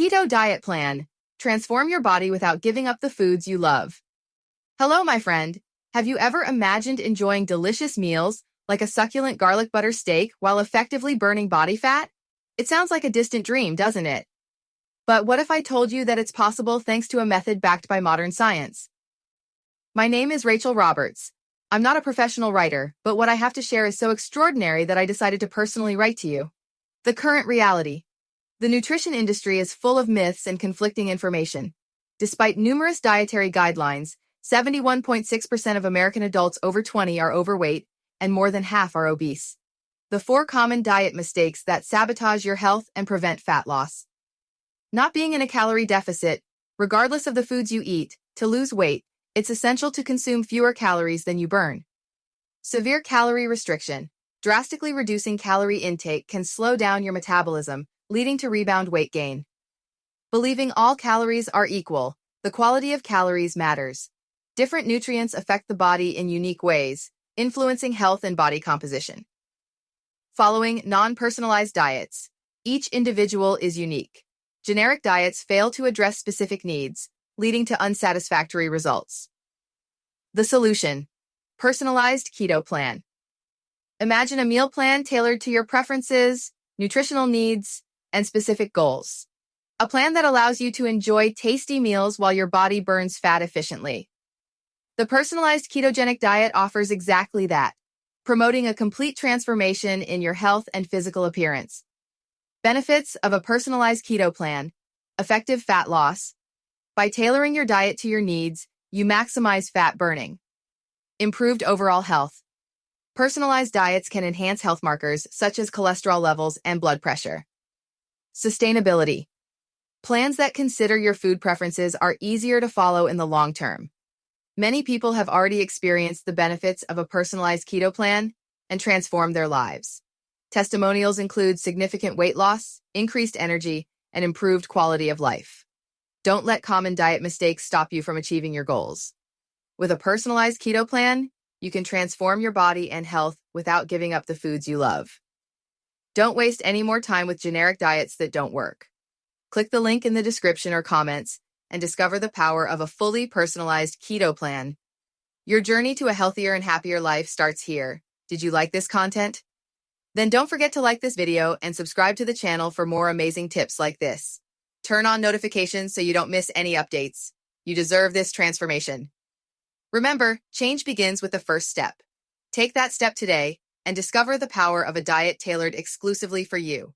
Keto Diet Plan. Transform your body without giving up the foods you love. Hello, my friend. Have you ever imagined enjoying delicious meals like a succulent garlic butter steak while effectively burning body fat? It sounds like a distant dream, doesn't it? But what if I told you that it's possible thanks to a method backed by modern science? My name is Rachel Roberts. I'm not a professional writer, but what I have to share is so extraordinary that I decided to personally write to you. The current reality. The nutrition industry is full of myths and conflicting information. Despite numerous dietary guidelines, 71.6% of American adults over 20 are overweight, and more than half are obese. The 4 common diet mistakes that sabotage your health and prevent fat loss. Not being in a calorie deficit, regardless of the foods you eat, to lose weight, it's essential to consume fewer calories than you burn. Severe calorie restriction. Drastically reducing calorie intake can slow down your metabolism, leading to rebound weight gain. Believing all calories are equal, the quality of calories matters. Different nutrients affect the body in unique ways, influencing health and body composition. Following non-personalized diets. Each individual is unique. Generic diets fail to address specific needs, leading to unsatisfactory results. The solution. Personalized Keto Plan. Imagine a meal plan tailored to your preferences, nutritional needs, and specific goals. A plan that allows you to enjoy tasty meals while your body burns fat efficiently. The personalized ketogenic diet offers exactly that, promoting a complete transformation in your health and physical appearance. Benefits of a personalized keto plan. Effective fat loss. By tailoring your diet to your needs, you maximize fat burning. Improved overall health. Personalized diets can enhance health markers such as cholesterol levels and blood pressure. Sustainability. Plans that consider your food preferences are easier to follow in the long term. Many people have already experienced the benefits of a personalized keto plan and transformed their lives. Testimonials include significant weight loss, increased energy, and improved quality of life. Don't let common diet mistakes stop you from achieving your goals. With a personalized keto plan, you can transform your body and health without giving up the foods you love. Don't waste any more time with generic diets that don't work. Click the link in the description or comments and discover the power of a fully personalized keto plan. Your journey to a healthier and happier life starts here. Did you like this content? Then don't forget to like this video and subscribe to the channel for more amazing tips like this. Turn on notifications so you don't miss any updates. You deserve this transformation. Remember, change begins with the first step. Take that step today and discover the power of a diet tailored exclusively for you.